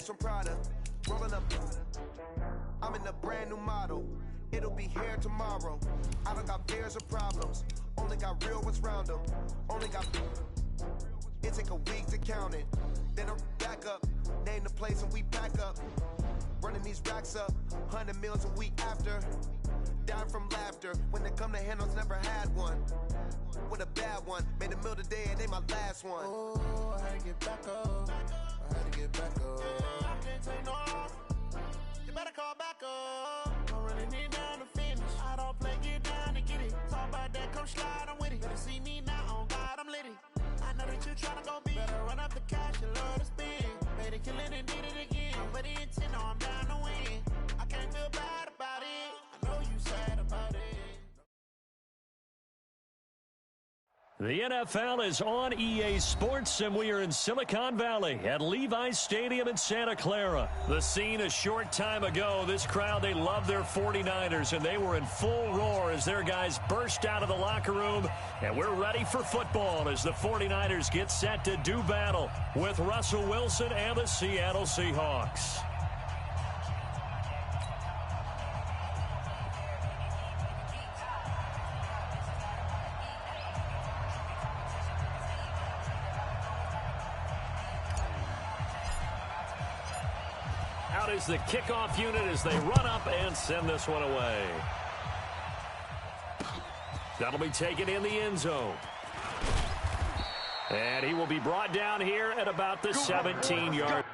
some Prada. Rolling up. I'm in a brand new model. It'll be here tomorrow. I don't got fears or problems. Only got real ones round them. Only got. It take a week to count it. Then I'm back up. Name the place and we pack up. Running these racks up. 100 meals a week after. Dying from laughter. When it come to handles, never had one. With a bad one. Made a meal today and they my last one. Oh, I had to get back up. I had to get back up. I can't take no off. You better call back up. Don't really need down to finish. I don't play, get down to get it. Talk about that, come slide, I'm with it. Better see me now, on God, I'm litty. I know that you tryna go big. Better run up the cash, you love to spend. Made it, kill it, and did it again. But the intent, no, I'm down to win. I can't feel bad about it. I know you sad about it. The NFL is on EA Sports, and we are in Silicon Valley at Levi's Stadium in Santa Clara. The scene a short time ago, this crowd, they love their 49ers, and they were in full roar as their guys burst out of the locker room. And we're ready for football as the 49ers get set to do battle with Russell Wilson and the Seattle Seahawks. Out is the kickoff unit as they run up and send this one away. That'll be taken in the end zone. And he will be brought down here at about the 17-yard.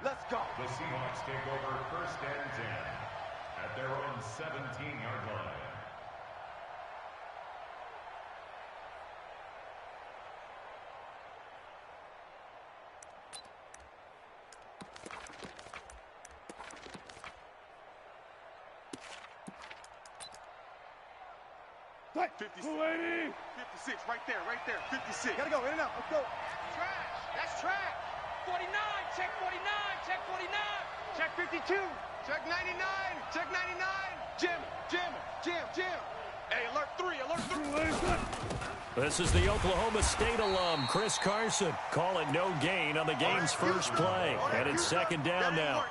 Let's go. The Seahawks take over first and 10 at their own 17-yard line. Right. 56. 56, right there, 56. Gotta go, in and out, let's go. Trash, that's trash. 49, check 49, check 49. Check 52, check 99, check 99. Jim. Hey, alert 3. This is the Oklahoma State alum, Chris Carson, calling no gain on the game's first play. And it's second down now.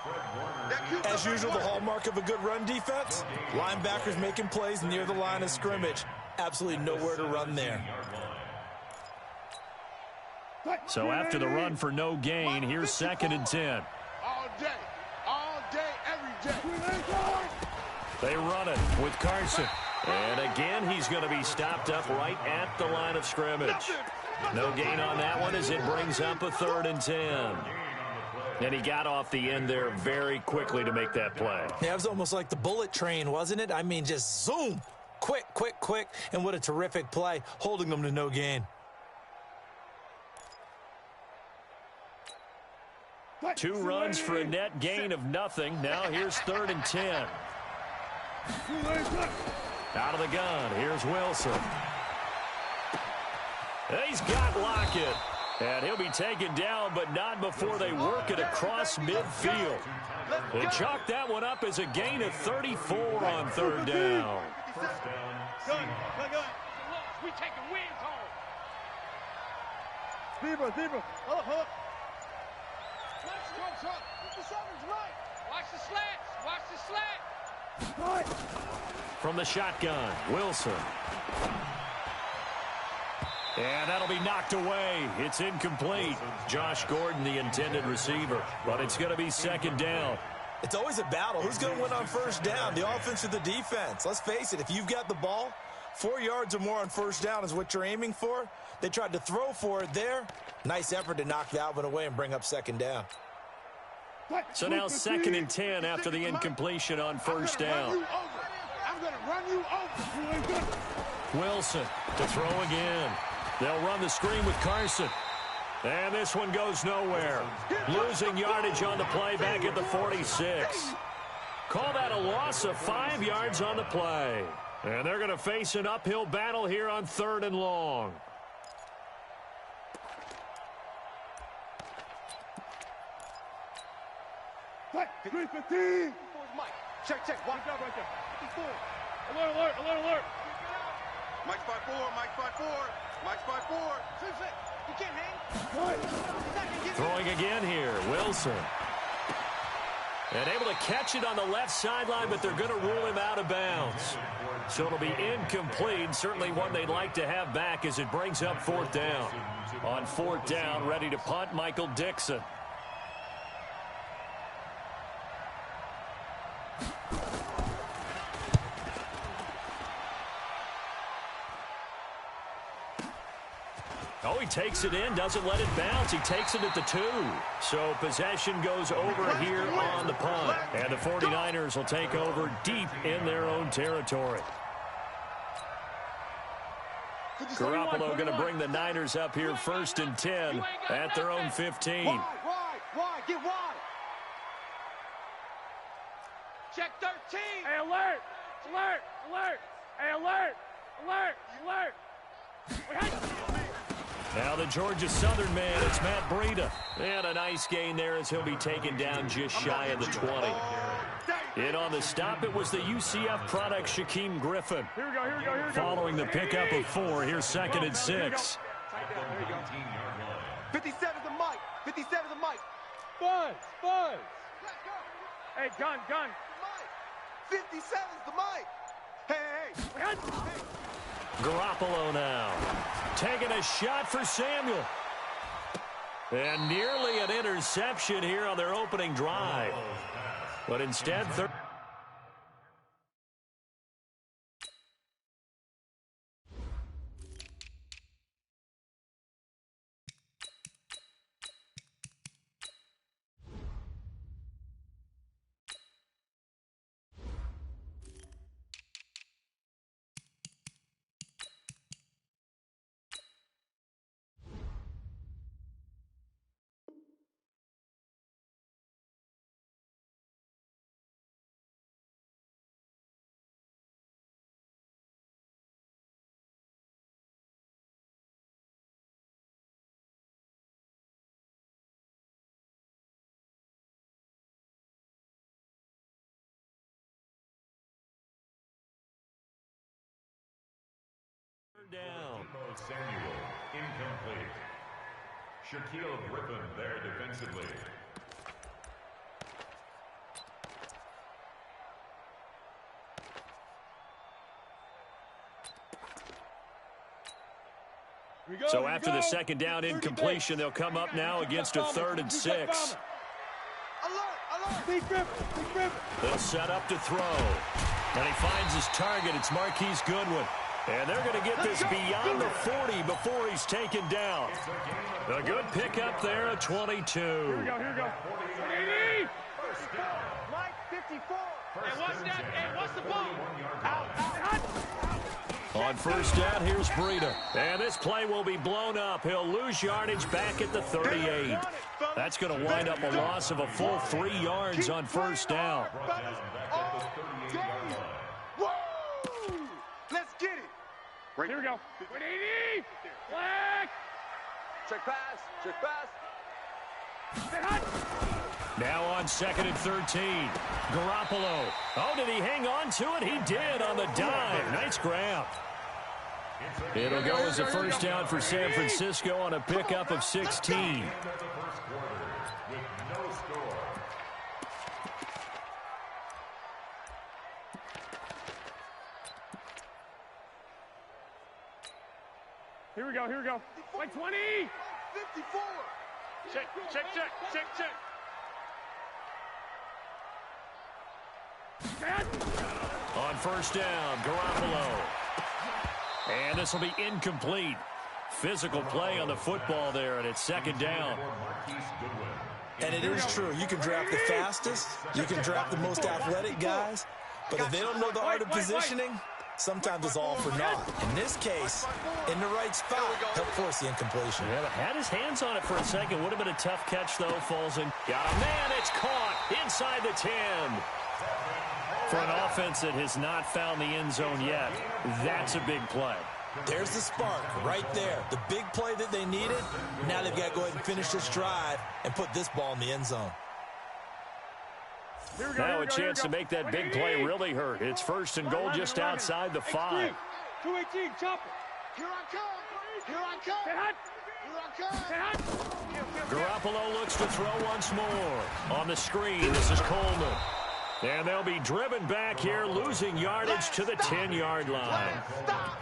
As usual, the hallmark of a good run defense, linebackers making plays near the line of scrimmage. Absolutely nowhere to run there. So after the run for no gain, here's second and 10. All day, every day. They run it with Carson. And again, he's going to be stopped up right at the line of scrimmage. No gain on that one as it brings up a 3rd and 10. And he got off the end there very quickly to make that play. Yeah, it was almost like the bullet train, wasn't it? I mean, just zoom. Quick. And what a terrific play, holding them to no gain. 2 runs for a net gain of nothing. Now here's 3rd and 10. Out of the gun, here's Wilson. He's got Lockett. And he'll be taken down, but not before they work it across midfield. They chalk that one up as a gain of 34 on 3rd down. Good. We taking wins home. Zebra. Hold up. Let's go. 57's right. Watch the slats. From the shotgun, Wilson. And that'll be knocked away. It's incomplete. Josh Gordon, the intended receiver. But it's going to be second down. It's always a battle. Who's going to win on first down, the offense or the defense? Let's face it, if you've got the ball, 4 yards or more on first down is what you're aiming for. They tried to throw for it there. Nice effort to knock that one away and bring up second down. So now 2nd and 10 after the incompletion on first down. I'm going to run you over. Wilson to throw again. They'll run the screen with Carson. And this one goes nowhere. Losing yardage on the play back at the 46. Call that a loss of 5 yards on the play. And they're going to face an uphill battle here on 3rd and long. Check. Watch out right there. 54. Alert. Mike's 5-4. Mike's 5-4. You can't hang. Throwing again here. Wilson. And able to catch it on the left sideline, but they're going to rule him out of bounds. So it'll be incomplete. Certainly one they'd like to have back as it brings up 4th down. On 4th down, ready to punt, Michael Dixon. Oh, he takes it in, doesn't let it bounce. He takes it at the 2. So possession goes over here on the punt. And the 49ers will take over deep in their own territory. Garoppolo going to bring the Niners up here 1st and 10 at their own 15. Wide, get wide. Check 13. Hey, alert. Hey, alert. Now the Georgia Southern man, it's Matt Breida. And a nice gain there as he'll be taken down just shy of the 20. In on the stop, it was the UCF product, Shaquem Griffin. Here we go. Following the pickup of 4, here's 2nd and 6. 57's the mic. Buzz. Hey, gun. 57's the mic. Hey. Garoppolo now. Taking a shot for Samuel. And nearly an interception here on their opening drive. But instead, down. Samuel, incomplete. Shaquille Griffin there defensively. So after the 2nd down incompletion, they'll come up now against a 3rd and 6. They'll set up to throw. And he finds his target. It's Marquise Goodwin. And they're going to get this beyond the 40 before he's taken down. A good pickup there at 22. Here we go. Mike, 54. Hey, what's that? Hey, what's the ball? Out. On first down, here's Breida. And this play will be blown up. He'll lose yardage back at the 38. That's going to wind up a loss of a full 3 yards on first down. Let's get it. Here we go. 180. Flag. Check pass. Now on 2nd and 13. Garoppolo. Oh, did he hang on to it? He did on the dive. Nice grab. It'll go as a first down for San Francisco on a pickup of 16. Here we go. Like 20. 54. Check. On first down, Garoppolo. And this will be incomplete. Physical play on the football there, and it's second down. And it is true. You can draft the fastest. You can draft the most athletic guys. But if they don't know the art of positioning, sometimes it's all for naught. In this case, in the right spot, help force the incompletion. Yeah, but had his hands on it for a second. Would have been a tough catch, though. Falls in. Got a man. It's caught inside the 10. For an offense that has not found the end zone yet, that's a big play. There's the spark right there. The big play that they needed. Now they've got to go ahead and finish this drive and put this ball in the end zone. Now a chance to make that big play really hurt. It's first and goal just outside the 5. 218, chop it. Here I come. Garoppolo looks to throw once more. On the screen, this is Coleman. And they'll be driven back here, losing yardage to the 10-yard line.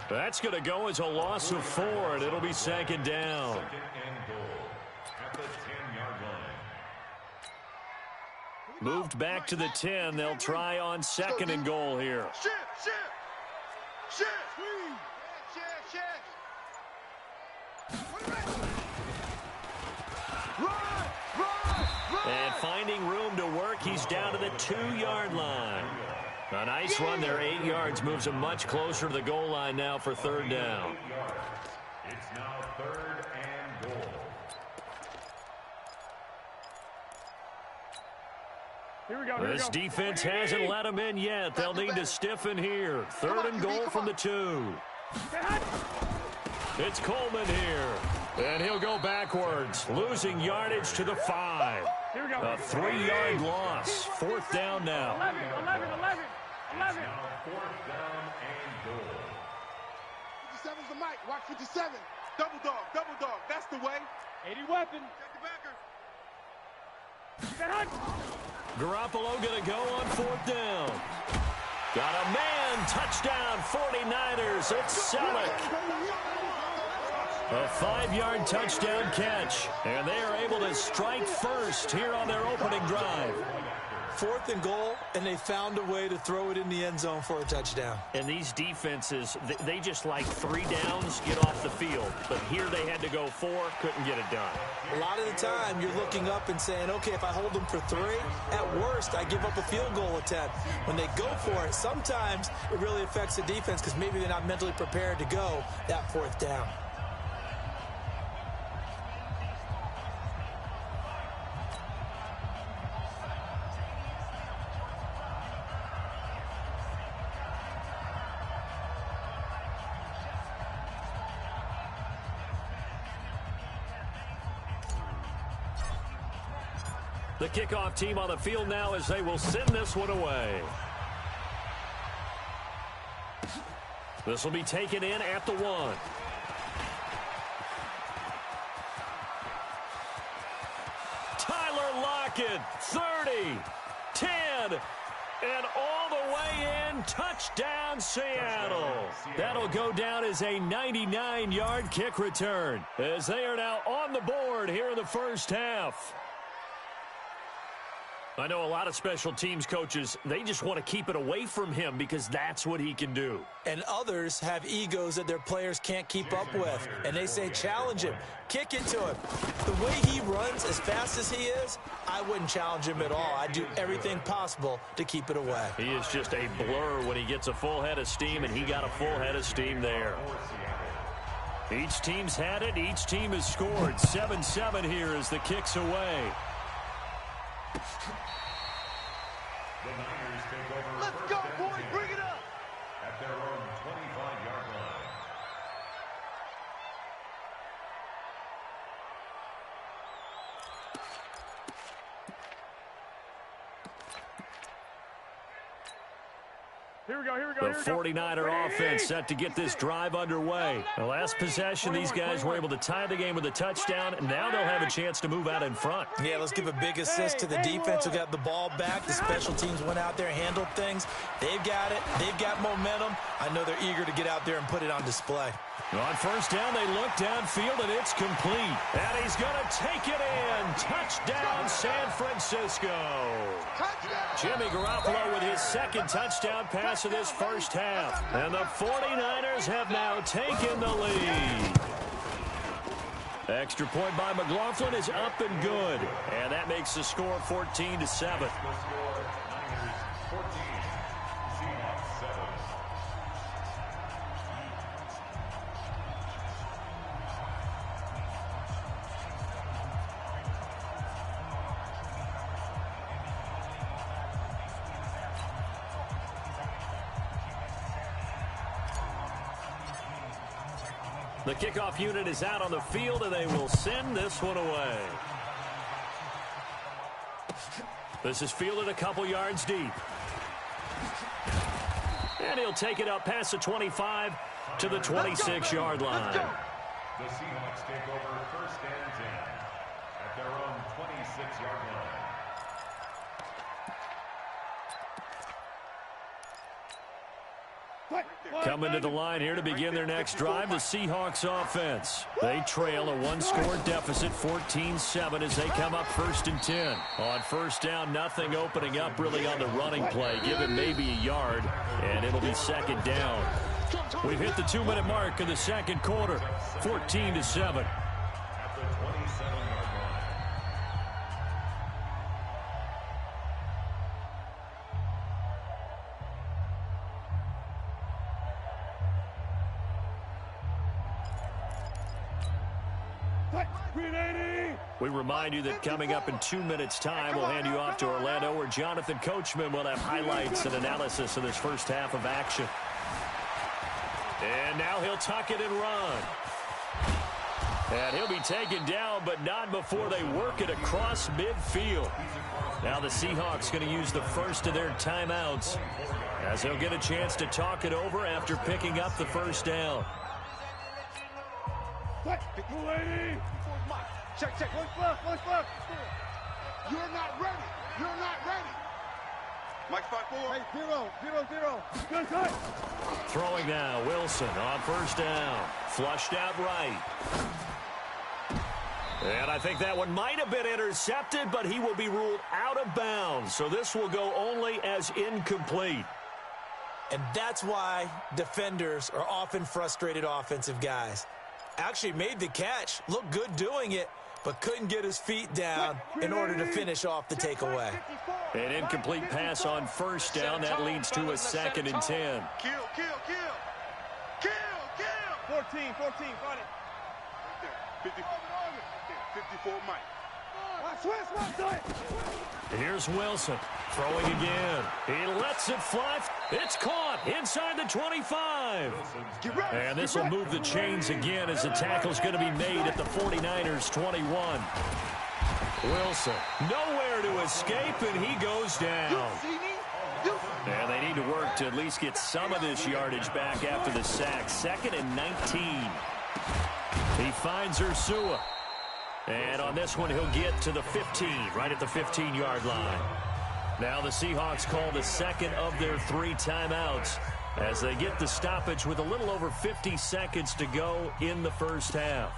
That's going to go as a loss of 4, and it'll be second down. Second and goal at the 10-yard line. Moved back to the 10. They'll try on second and goal here. And finding room to work, he's down to the 2-yard line. A nice run there, 8 yards, moves him much closer to the goal line now for third down. It's now third and goal. Here we go. This defense hasn't let him in yet. They'll need to stiffen here. Third and goal from the 2. It's Coleman here. And he'll go backwards, losing yardage to the 5. Here we go. A 3-yard loss. Fourth down now. 11. It's now fourth down and goal. 57's the mic. Watch 57. Double dog. That's the way. 80 weapon. Check the backer. Garoppolo going to go on fourth down. Got a man. Touchdown, 49ers. It's Selleck. A 5-yard touchdown catch. And they are able to strike first here on their opening drive. Fourth and goal, and they found a way to throw it in the end zone for a touchdown. And these defenses, they just like 3 downs, get off the field. But here they had to go 4, couldn't get it done. A lot of the time, you're looking up and saying, okay, if I hold them for 3, at worst, I give up a field goal attempt. When they go for it, sometimes it really affects the defense because maybe they're not mentally prepared to go that fourth down. The kickoff team on the field now as they will send this one away. This will be taken in at the 1. Tyler Lockett, 30, 10, and all the way in. Touchdown, Seattle. That'll go down as a 99-yard kick return as they are now on the board here in the first half. I know a lot of special teams coaches, they just want to keep it away from him because that's what he can do. And others have egos that their players can't keep up with. And they say, challenge him, kick it to him. The way he runs as fast as he is, I wouldn't challenge him at all. I'd do everything possible to keep it away. He is just a blur when he gets a full head of steam, and he got a full head of steam there. Each team's had it. Each team has scored. 7-7 here as the kick's away. The Niners take over. Let's go, boys. Bring it up. At their own 25-yard line. Here we go. The 49er offense set to get this drive underway. The last possession, these guys were able to tie the game with a touchdown, and now they'll have a chance to move out in front. Yeah, let's give a big assist to the defense who got the ball back. The special teams went out there and handled things. They've got it. They've got momentum. I know they're eager to get out there and put it on display. On first down, they look downfield, and it's complete. And he's going to take it in. Touchdown, San Francisco. Jimmy Garoppolo with his second touchdown pass of this first half. And the 49ers have now taken the lead. Extra point by McLaughlin is up and good. And that makes the score 14-7. The kickoff unit is out on the field, and they will send this one away. This is fielded a couple yards deep. And he'll take it up past the 25 to the 26-yard line. The Seahawks take over first and 10 at their own 26-yard line. Coming to the line here to begin their next drive, the Seahawks offense. They trail a one-score deficit, 14-7, as they come up first and 10. On first down, nothing opening up really on the running play. Give it maybe a yard, and it'll be second down. We've hit the 2-minute mark of the second quarter, 14-7. At the 27-yard line. We remind you that coming up in 2 minutes' time, we'll hand you off to Orlando, where Jonathan Coachman will have highlights and analysis of this first half of action. And now he'll tuck it and run. And he'll be taken down, but not before they work it across midfield. Now the Seahawks going to use the first of their timeouts, as he'll get a chance to talk it over after picking up the first down. Check. Look. You're not ready. Mike 5-4. Hey, 0. Good. Throwing now, Wilson on first down. Flushed out right. And I think that one might have been intercepted, but he will be ruled out of bounds. So this will go only as incomplete. And that's why defenders are often frustrated offensive guys. Actually made the catch, looked good doing it, but couldn't get his feet down in order to finish off the takeaway. An incomplete pass on first down. That leads to a second and 10. Kill. 14, got it. 54, Mike. Here's Wilson throwing again. He lets it fly. It's caught inside the 25. And this will move the chains again as the tackle's going to be made at the 49ers 21. Wilson nowhere to escape, and he goes down. And they need to work to at least get some of this yardage back after the sack. 2nd and 19. He finds Ursua. And on this one, he'll get to the 15, right at the 15-yard line. Now the Seahawks call the second of their 3 timeouts as they get the stoppage with a little over 50 seconds to go in the first half.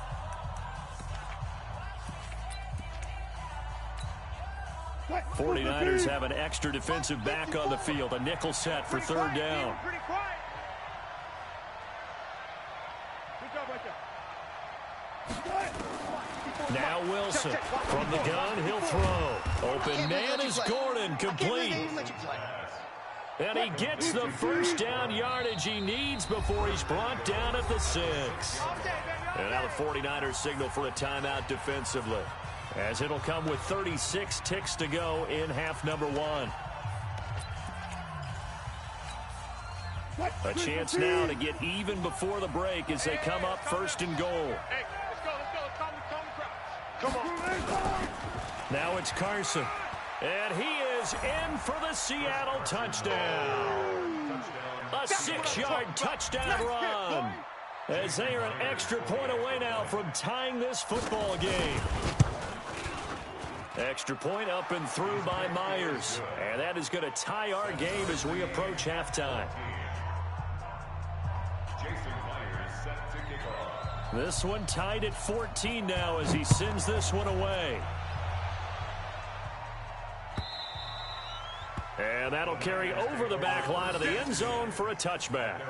What? 49ers have an extra defensive back on the field. A nickel set for third down. Pretty quiet. Good job right there. Now Wilson from the gun, he'll throw. Open man is Gordon, complete. And he gets the first down yardage he needs before he's brought down at the 6. And now the 49ers signal for a timeout defensively, as it'll come with 36 ticks to go in half number 1. A chance now to get even before the break as they come up first and goal. Hey, let's go. Come on. Now it's Carson. And he is in for the Seattle touchdown. A 6-yard touchdown run, as they are an extra point away now from tying this football game. Extra point up and through by Myers. And that is going to tie our game as we approach halftime. Jason Myers set to kick This one tied at 14 now as he sends this one away. And that'll carry over the back line of the end zone for a touchback.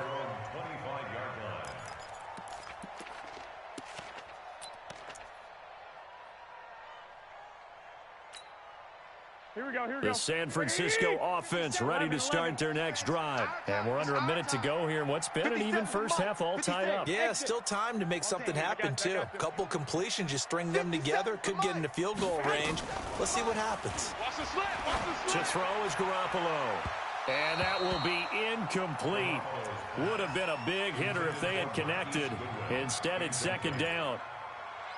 Here we go. The San Francisco offense ready to start their next drive. And we're under a minute to go here in what's been an even first half, all tied up. Yeah, still time to make something happen, too. A couple completions, you string them together, could get into field goal range. Let's see what happens. To throw is Garoppolo. And that will be incomplete. Would have been a big hitter if they had connected. Instead, it's second down.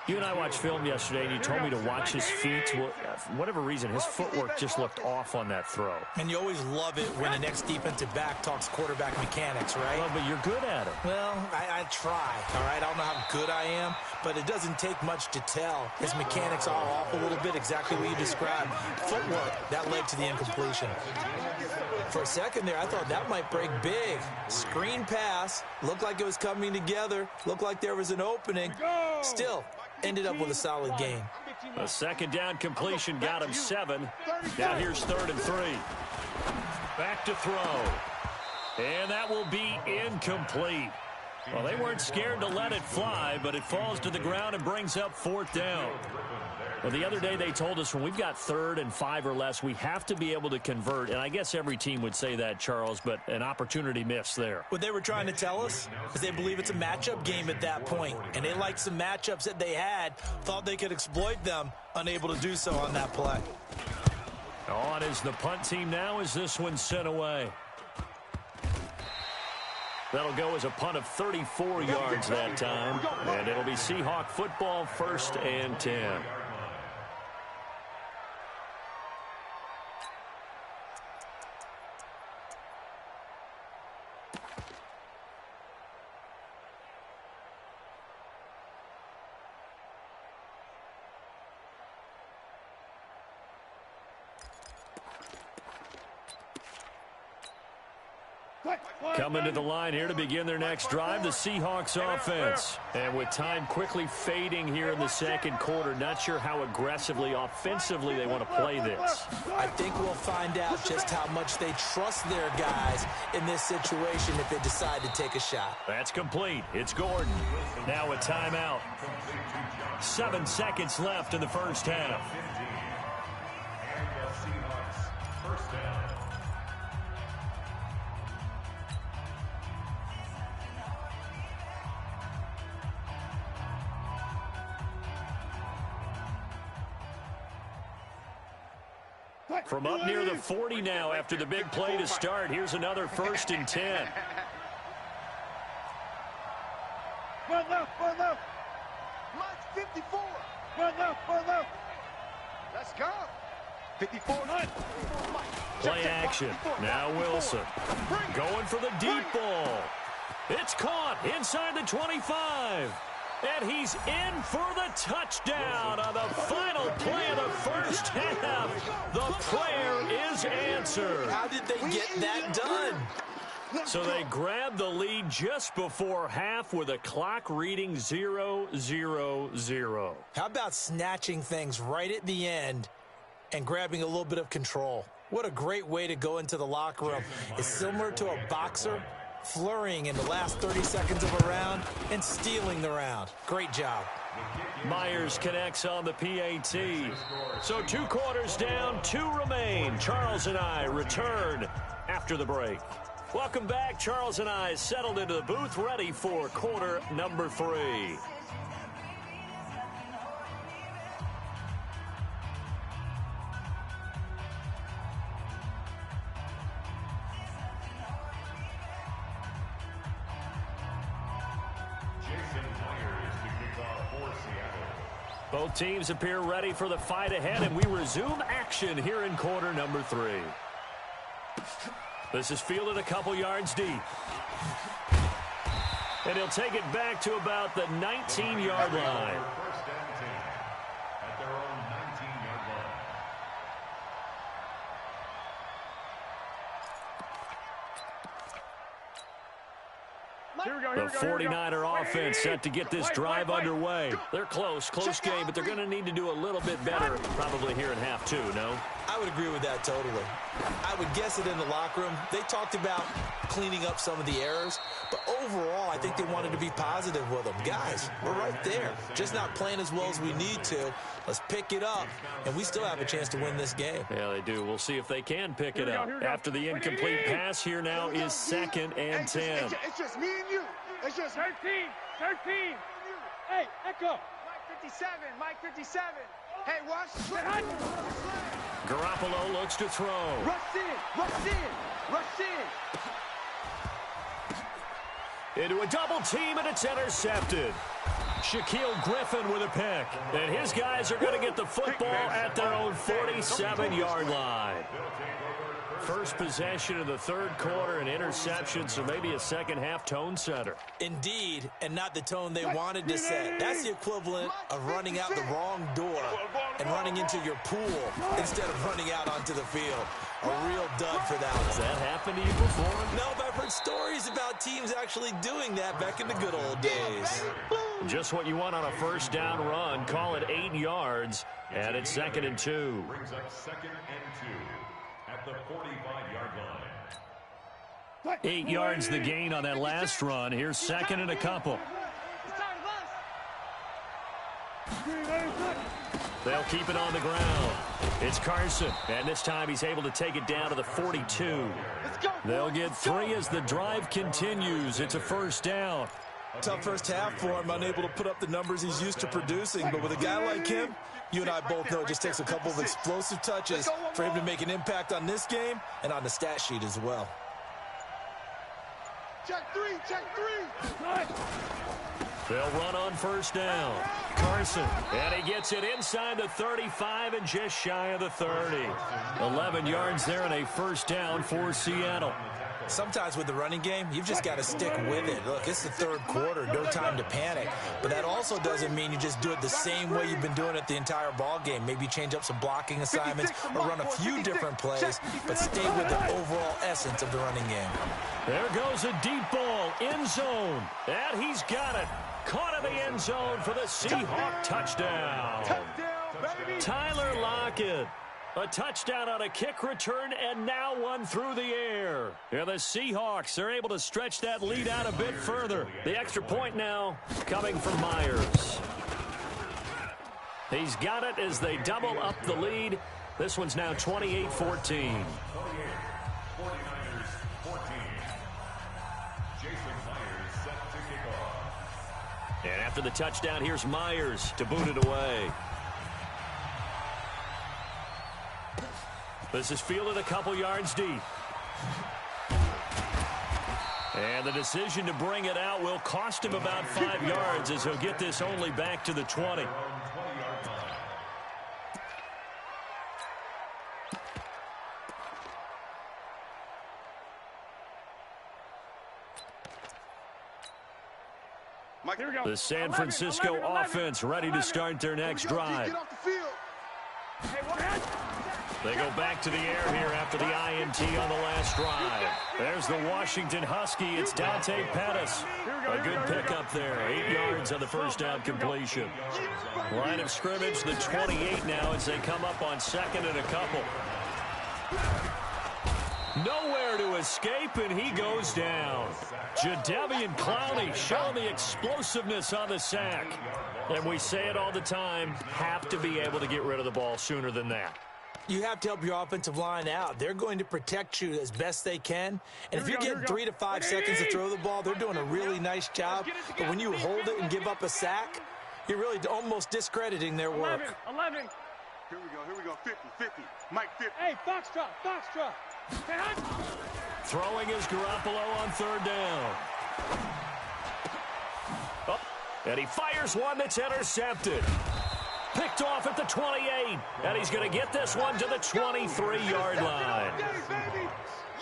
You and I watched film yesterday, and you told me to watch his feet. Well, for whatever reason, his footwork just looked off on that throw. And you always love it when the next defensive back talks quarterback mechanics, right? Well, but you're good at it. Well, I try, all right? I don't know how good I am, but it doesn't take much to tell. His mechanics are off a little bit, exactly what you described. Footwork, that led to the incompletion. For a second there, I thought that might break big. Screen pass, looked like it was coming together, looked like there was an opening. Still, ended up with a solid gain. A second down completion got him 7. Now here's 3rd and 3. Back to throw. And that will be incomplete. Well, they weren't scared to let it fly, but it falls to the ground and brings up 4th down. Well, the other day they told us when we've got 3rd and 5 or less, we have to be able to convert. And I guess every team would say that, Charles, but an opportunity missed there. What they were trying to tell us is they believe it's a matchup game at that point. And they liked some matchups that they had, thought they could exploit them, unable to do so on that play. On is the punt team now as this one's sent away. That'll go as a punt of 34 yards that time. And it'll be Seahawk football, 1st and 10. Coming to the line here to begin their next drive, the Seahawks offense. And with time quickly fading here in the second quarter, not sure how aggressively, offensively they want to play this. I think we'll find out just how much they trust their guys in this situation if they decide to take a shot. That's complete. It's Gordon. Now a timeout. 7 seconds left in the first half. From up near the 40 now after the big play to start. Here's another 1st and 10. One left. Mike's 54. One left. Let's go. 54. Play action. Now Wilson. Going for the deep ball. It's caught inside the 25. And he's in for the touchdown on the final play of the first half. The prayer is answered. How did they get that done? So they grabbed the lead just before half with a clock reading 0-0-0. How about snatching things right at the end and grabbing a little bit of control? What a great way to go into the locker room. It's similar to a boxer flurrying in the last 30 seconds of a round and stealing the round. Great job. Myers connects on the PAT. So 2 quarters down, 2 remain. Charles and I return after the break. Welcome back. Charles and I settled into the booth, ready for quarter number 3. Both teams appear ready for the fight ahead, and we resume action here in quarter number 3. This is fielded a couple yards deep. And he'll take it back to about the 19-yard line. First and 10 at their own 19-yard line. The 49er offense set to get this drive underway. They're close game, but they're going to need to do a little bit better probably here in half two, no? I would agree with that totally. I would guess it in the locker room. They talked about cleaning up some of the errors, but overall, I think they wanted to be positive with them. Guys, we're right there. Just not playing as well as we need to. Let's pick it up, and we still have a chance to win this game. Yeah, they do. We'll see if they can pick it up. After the incomplete pass, here now is 2nd and 10. It's just me and you. It's just 13. Hey, Echo. Mike 57. Hey, watch. Garoppolo looks to throw. Rush in. Into a double team, and it's intercepted. Shaquille Griffin with a pick. And his guys are going to get the football at their own 47-yard line. First possession of the third quarter, an interception, so maybe a second-half tone setter. Indeed, and not the tone they wanted to set. That's the equivalent of running out the wrong door and running into your pool instead of running out onto the field. A real dud for that one. Has that happened to you before? No, but I've heard stories about teams actually doing that back in the good old days. Just what you want on a first down run. Call it 8 yards, and it's 2nd and 2. Brings up 2nd and 2 at the 45-yard line. 8 yards the gain on that last run. Here's 2nd and a couple. They'll keep it on the ground. It's Carson, and this time he's able to take it down to the 42. They'll get 3 as the drive continues. It's a first down. Tough first half for him, unable to put up the numbers he's used to producing. But with a guy like him, you and I both know it just takes a couple of explosive touches for him to make an impact on this game and on the stat sheet as well. Check three. They'll run on first down. Carson, and he gets it inside the 35 and just shy of the 30. 11 yards there and a first down for Seattle. Sometimes with the running game, you've just got to stick with it. Look, it's the third quarter, no time to panic. But that also doesn't mean you just do it the same way you've been doing it the entire ball game. Maybe change up some blocking assignments or run a few different plays, but stay with the overall essence of the running game. There goes a deep ball, end zone, and he's got it. Caught in the end zone for the Seahawk touchdown. Tyler Lockett. A touchdown on a kick return, and now one through the air. Yeah, the Seahawks are able to stretch that lead out a bit further. The extra point now coming from Myers. He's got it as they double up the lead. This one's now 28-14. 49ers 14. Jason Myers set to kick off. And after the touchdown, here's Myers to boot it away. This is fielded a couple yards deep. And the decision to bring it out will cost him about 5 yards as he'll get this only back to the 20. The San Francisco offense ready to start their next drive. They go back to the air here after the INT on the last drive. There's the Washington Husky. It's Dante Pettis. A good pickup there. 8 yards on the first down completion. Line of scrimmage, the 28 now as they come up on 2nd and a couple. Nowhere to escape, and he goes down. Jadeveon Clowney showing the explosiveness on the sack. And we say it all the time, have to be able to get rid of the ball sooner than that. You have to help your offensive line out. They're going to protect you as best they can. And if you're getting 3 to 5 seconds to throw the ball, they're doing a really nice job. But when you hold it and give up a sack, you're really almost discrediting their work. 11. Here we go. 50. Mike 50. Hey, Foxtrot. Throwing is Garoppolo on third down. Oh, and he fires one that's intercepted. Picked off at the 28, and he's going to get this one to the 23-yard line.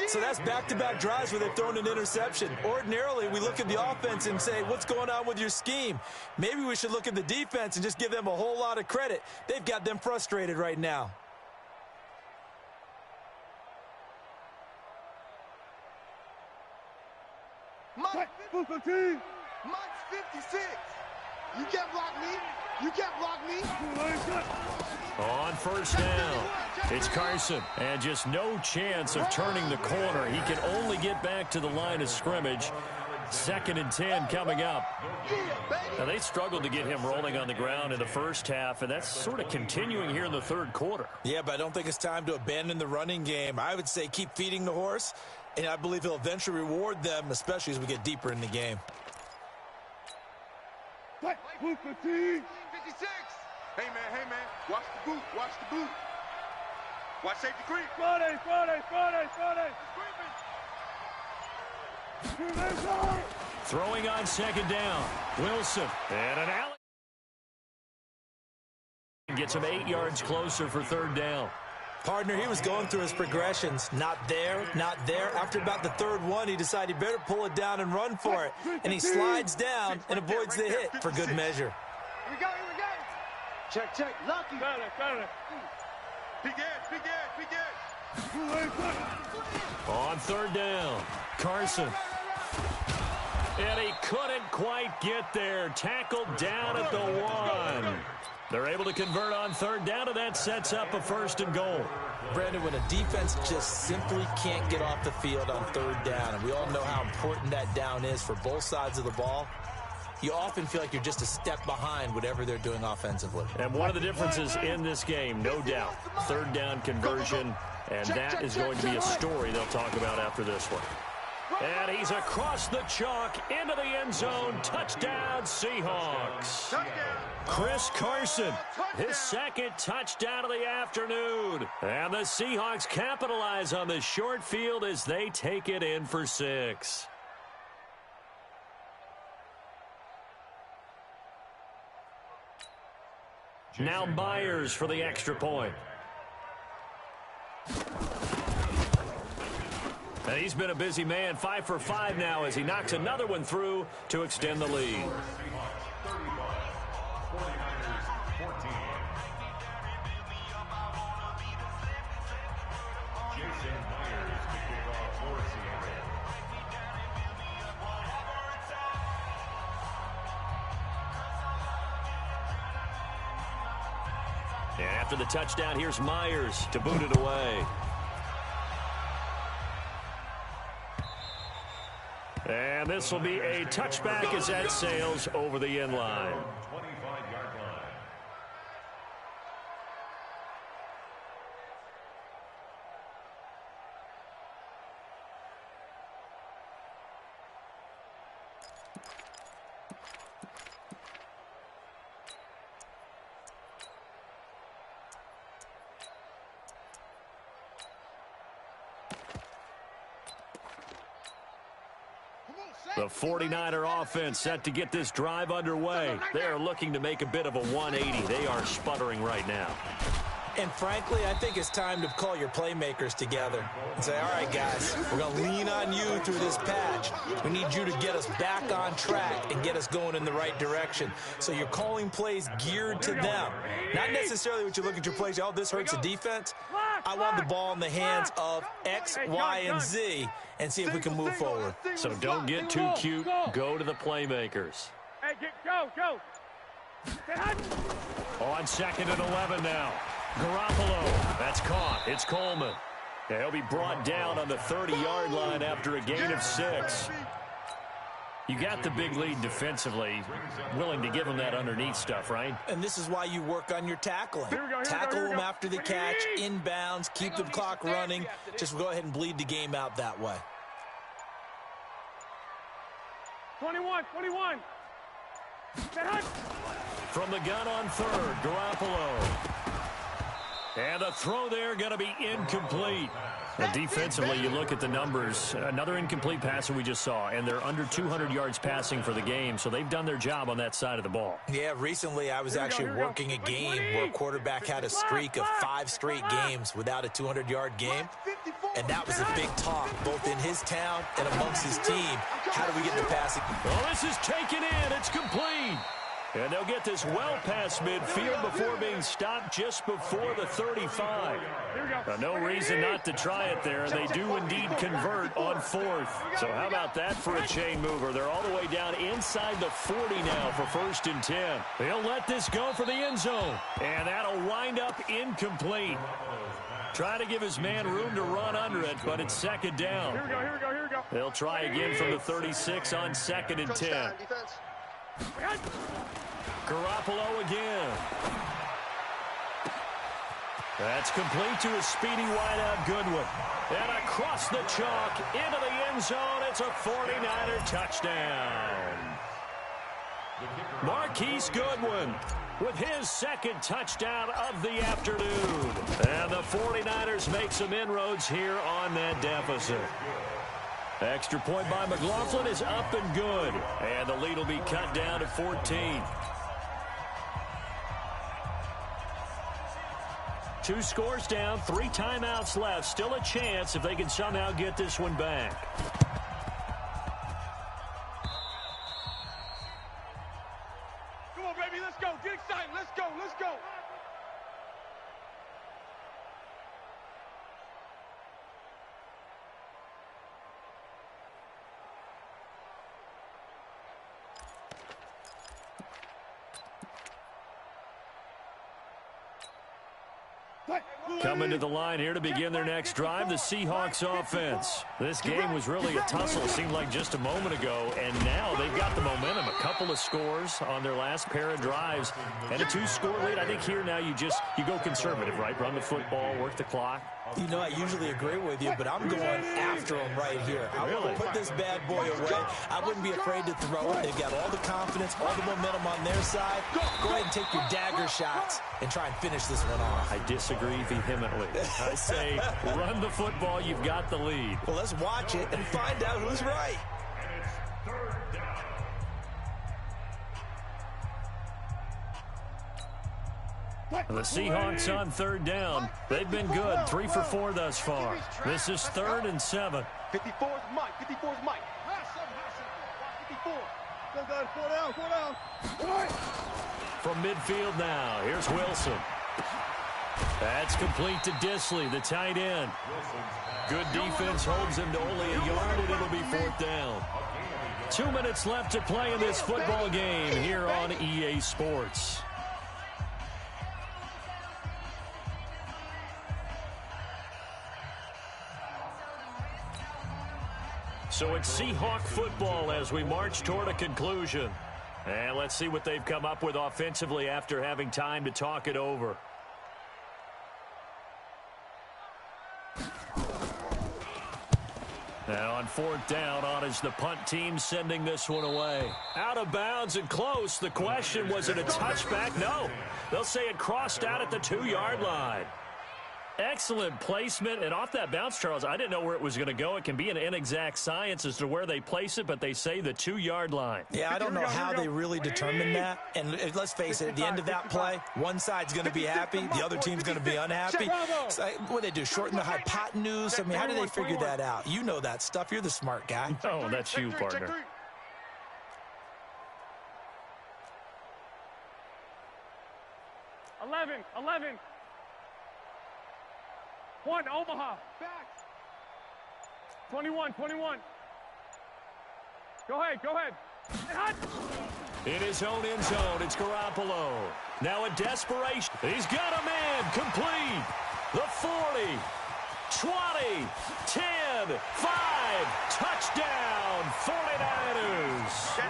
So that's back-to-back drives where they've thrown an interception. Ordinarily, we look at the offense and say, what's going on with your scheme? Maybe we should look at the defense and just give them a whole lot of credit. They've got them frustrated right now. Mike 56. You can't block me. You can't block me. On first down, it's Carson. And just no chance of turning the corner. He can only get back to the line of scrimmage. 2nd and 10 coming up. Now, they struggled to get him rolling on the ground in the first half, and that's sort of continuing here in the third quarter. Yeah, but I don't think it's time to abandon the running game. I would say keep feeding the horse, and I believe he'll eventually reward them, especially as we get deeper in the game. 56. Hey, man. Watch the boot. Watch safety creep. Friday. Throwing on 2nd down. Wilson. And an alley. Gets him 8 yards closer for 3rd down. Partner, he was going through his progressions. Not there. After about the 3rd one, he decided he better pull it down and run for it. And he slides down and avoids the hit for good measure. Here we go. Check. Lucky. Got it. Big edge. On 3rd down, Carson. And he couldn't quite get there. Tackled down at the 1. They're able to convert on 3rd down, and that sets up a 1st and goal. Brandon, when a defense just simply can't get off the field on 3rd down, and we all know how important that down is for both sides of the ball, you often feel like you're just a step behind whatever they're doing offensively. And one of the differences in this game, no doubt, 3rd down conversion, and that is going to be a story they'll talk about after this one. And he's across the chalk into the end zone. Touchdown, Seahawks. Chris Carson, his 2nd touchdown of the afternoon. And the Seahawks capitalize on the short field as they take it in for 6. Now Myers for the extra point. And he's been a busy man, 5 for 5 now as he knocks another one through to extend the lead. And after the touchdown, here's Myers to boot it away. And this will be a touchback as that sails over the end line. 25-yard line. The 49er offense set to get this drive underway. They are looking to make a bit of a 180. They are sputtering right now. And frankly, I think it's time to call your playmakers together and say, all right, guys, we're going to lean on you through this patch. We need you to get us back on track and get us going in the right direction. So you're calling plays geared to them. Not necessarily what you're looking to play. Oh, this hurts the defense. I want the ball in the hands of X, Y, and Z and see if we can move forward. So don't get too cute. Go to the playmakers. Hey, go. On 2nd and 11 now. Garoppolo. That's caught. It's Coleman. Yeah, he'll be brought down on the 30-yard line after a gain of 6. You got the big lead defensively, willing to give him that underneath stuff, right? And this is why you work on your tackling. Tackle them after the catch, inbounds, keep the clock running. Just go ahead and bleed the game out that way. 21. From the gun on 3rd, Garoppolo. And the throw there going to be incomplete. Well, defensively, you look at the numbers. Another incomplete passer we just saw, and they're under 200 yards passing for the game, so they've done their job on that side of the ball. Yeah, recently I was actually working a game where a quarterback had a streak of 5 straight games without a 200-yard game, and that was a big talk, both in his town and amongst his team. How do we get the passing? Well, this is taken in. It's complete. And they'll get this well past midfield before being stopped just before the 35. No reason not to try it there, and they do indeed convert on 4th. So how about that for a chain mover? They're all the way down inside the 40 now for 1st and 10. They'll let this go for the end zone, and that'll wind up incomplete. Trying to give his man room to run under it, but it's 2nd down. Here we go. They'll try again from the 36 on 2nd and 10. Garoppolo again. That's complete to a speedy wideout Goodwin. And across the chalk into the end zone. It's a 49er touchdown. Marquise Goodwin with his 2nd touchdown of the afternoon. And the 49ers make some inroads here on that deficit. Extra point by McLaughlin is up and good. And the lead will be cut down to 14. 2 scores down, 3 timeouts left. Still a chance if they can somehow get this one back. Come on, baby, let's go. Get excited. Let's go. Coming to the line here to begin their next drive, the Seahawks offense. This game was really a tussle, seemed like just a moment ago, and now they've got the momentum. A couple of scores on their last pair of drives, and a 2-score lead. I think here now you go conservative, right? Run the football, work the clock. You know, I usually agree with you, but I'm going after him right here. I want to put this bad boy away. I wouldn't be afraid to throw it. They've got all the confidence, all the momentum on their side. Go ahead and take your dagger shots and try and finish this one off. I disagree vehemently. I say run the football. You've got the lead. Well, let's watch it and find out who's right. The Seahawks on 3rd down. They've been good. 3 for 4 thus far. This is 3rd and 7. 54 is Mike. 54 is Mike. 54. Go down. From midfield now, here's Wilson. That's complete to Disley, the tight end. Good defense holds him to only a yard, and it'll be 4th down. 2 minutes left to play in this football game here on EA Sports. So it's Seahawk football as we march toward a conclusion. And let's see what they've come up with offensively after having time to talk it over. Now on 4th down, on is the punt team sending this one away. Out of bounds and close. The question, was it a touchback? No. They'll say it crossed out at the 2-yard line. Excellent placement, and off that bounce, Charles, I didn't know where it was going to go. It can be an inexact science as to where they place it, but they say the 2-yard line. Yeah, I don't know how they really determine that. And let's face it, at the end of that play, one side's going to be happy, the other team's going to be unhappy. So, what do they do, shorten the hypotenuse? I mean, how do they figure that out? You know that stuff. You're the smart guy. Oh, that's you, partner. Eleven. 1, Omaha. Back. 21. Go ahead. In his own end zone, it's Garoppolo. Now a desperation. He's got a man complete. The 40, 20, 10, 5. Touchdown, 49ers.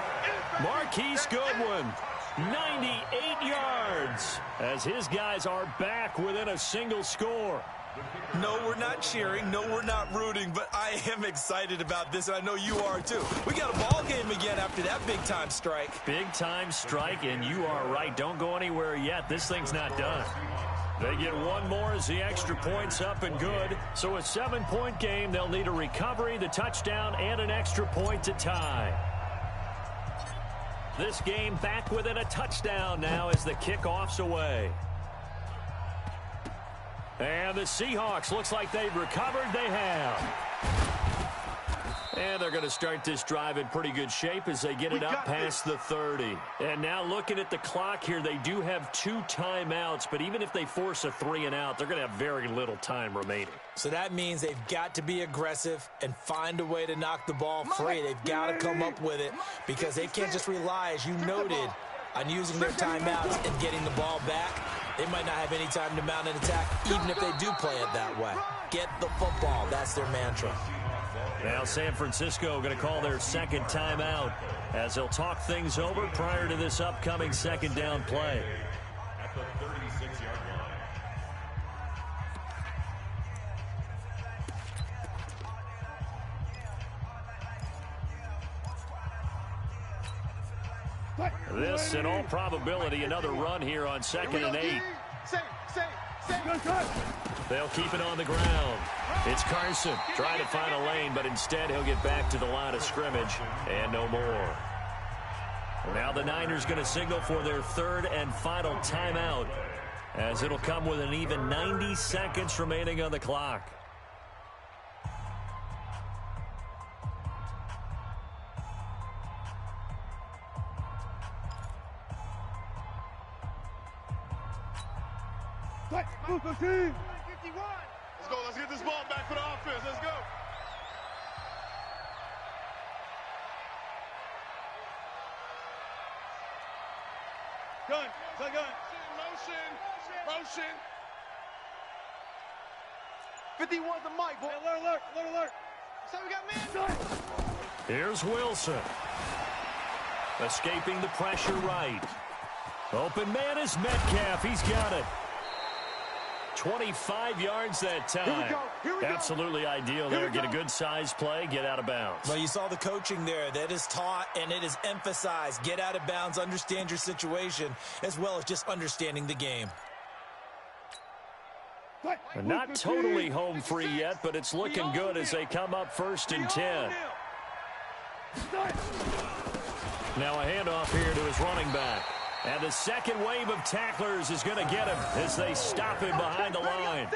Marquise Goodwin, 98 yards, as his guys are back within a single score. No, we're not cheering. No, we're not rooting, but I am excited about this, and I know you are too. We got a ball game again after that big-time strike. Big-time strike, and you are right. Don't go anywhere yet. This thing's not done. They get one more as the extra point's up and good. So a 7-point game. They'll need a recovery, the touchdown, and an extra point to tie. This game back within a touchdown now as the kickoff's away. And the Seahawks, looks like they've recovered. They have. And they're going to start this drive in pretty good shape as they get it up past the 30. And now looking at the clock here, they do have 2 timeouts, but even if they force a 3-and-out, they're going to have very little time remaining. So that means they've got to be aggressive and find a way to knock the ball free. They've got to come up with it because they can't just rely, as you noted, on using their timeouts and getting the ball back. They might not have any time to mount an attack, even if they do play it that way. Get the football. That's their mantra. Now San Francisco going to call their second timeout as they'll talk things over prior to this upcoming second down play. At the 36-yard line. This, in all probability, another run here on 2nd and 8. They'll keep it on the ground. It's Carson trying to find a lane, but instead he'll get back to the line of scrimmage and no more. Now the Niners going to signal for their 3rd and final timeout as it'll come with an even 90 seconds remaining on the clock. Let's go. Let's get this ball back for the offense. Let's go. Gun. Say gun. Motion. 51's the mic, boy. Alert. So we got man. Here's Wilson. Escaping the pressure right. Open man is Metcalf. He's got it. 25 yards that time. Here we go. Absolutely ideal there. Get a good size play, get out of bounds. Well, you saw the coaching there. That is taught and it is emphasized. Get out of bounds, understand your situation, as well as just understanding the game. And not totally home free yet, but it's looking good as they come up 1st and 10. Now a handoff here to his running back. And the second wave of tacklers is going to get him as they stop him behind the line.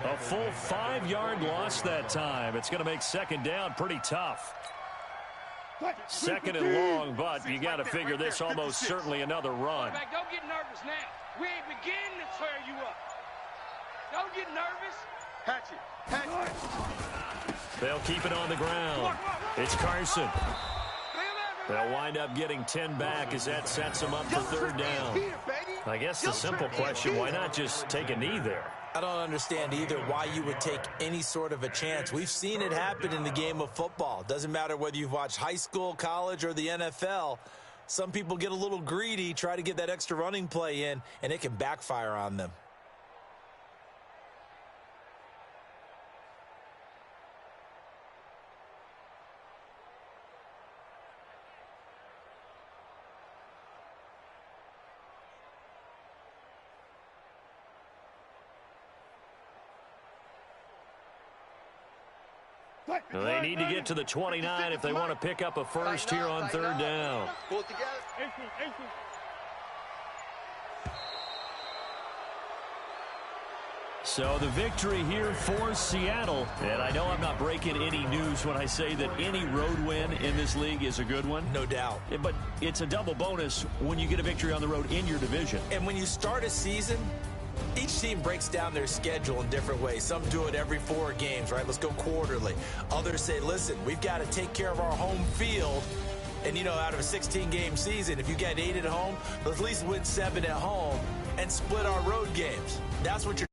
A full 5-yard loss that time. It's going to make second down pretty tough. 2nd and long, but you got to figure this almost certainly another run. Don't get nervous now. We ain't beginning to tear you up. Don't get nervous. Hatch it. They'll keep it on the ground. It's Carson. They'll wind up getting 10 back as that sets them up for 3rd down. I guess the simple question, why not just take a knee there? I don't understand either why you would take any sort of a chance. We've seen it happen in the game of football. Doesn't matter whether you've watched high school, college, or the NFL. Some people get a little greedy, try to get that extra running play in, and it can backfire on them. They need to get to the 29 if they want to pick up a first here on 3rd down. Pull it together. So the victory here for Seattle. And I know I'm not breaking any news when I say that any road win in this league is a good one. No doubt. But it's a double bonus when you get a victory on the road in your division. And when you start a season, each team breaks down their schedule in different ways. Some do it every 4 games, right? Let's go quarterly. Others say, listen, we've got to take care of our home field. And, you know, out of a 16-game season, if you get 8 at home, let's at least win 7 at home and split our road games. That's what you're